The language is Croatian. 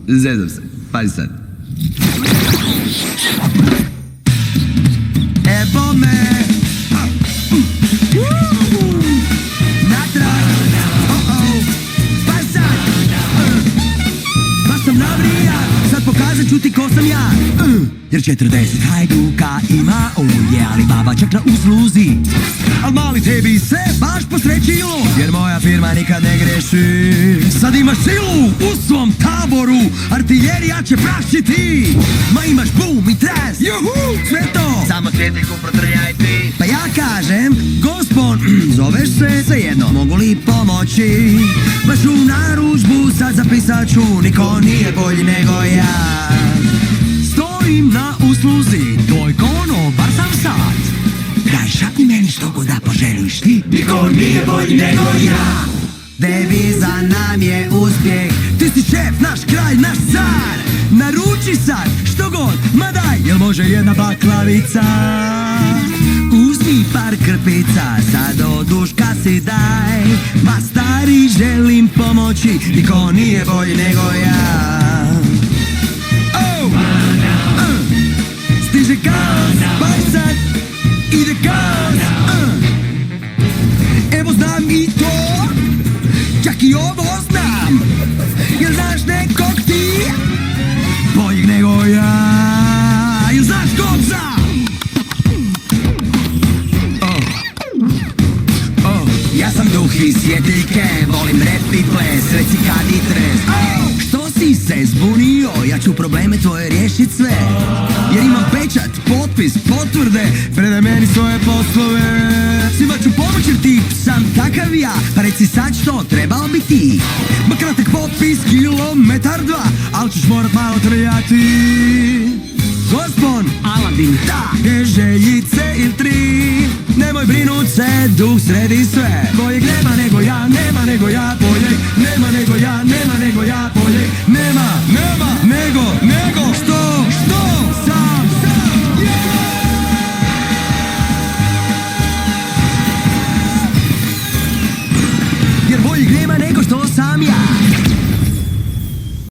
Zezam se, pazi sad. Evo me natrag, pa sad baš sam navrijat, sad pokazat ću ti ko sam ja. Jer 40 hajduka ima ovdje, ali baba čak na usluzi. Al mali tebi se baš posrećilo, jer moja firma nikad ne greši. Sad imaš silu u svom taboru, artiljerija će prašiti. Ma imaš bum i tras, juhu, sve to samo svjetiljku protrljaj ti. Pa ja kažem, gospon, zoveš se svejedno, mogu li pomoći? Baš u narudžbu sad zapisat ću, niko nije bolji nego ja. Stojim na usluzi, tvoj konobar sam sad. Daj šapni meni što god da poželiš ti, niko nije bolji nego ja. Deviza nam je uspjeh, ti si šef, naš kralj, naš car. Naruči sad, što god, ma daj, jel može jedna baklavica? Uzmi par krpica, sad od uška si daj. Ma stari, želim pomoći, niko nije bolji nego ja. Stiže kaos, pa sad ide kaos. Evo znam i to, čak i ovo znam. Jel znaš nekog ti boljeg nego ja? Jel znaš kog znam? Ja sam duh iz svjetiljke, volim rap i ples, reci kad i tres. Što si se zbunio, ja ću probleme tvoje riješit sve. Jer imam pečat, potpis, potvrde, predaj meni svoje poslove. Svima ću pomoći jer tip sam takav ja, pa reci sad što trebao bi ti. Ma kratak potpis, kilometar dva, al ćeš morat malo trljati. Gospon Aladin, da, je željice il tri. Nemoj brinut se, duh sredi sve. Boljeg nema nego ja, nema nego ja. Boljeg nema nego ja, nema nego ja.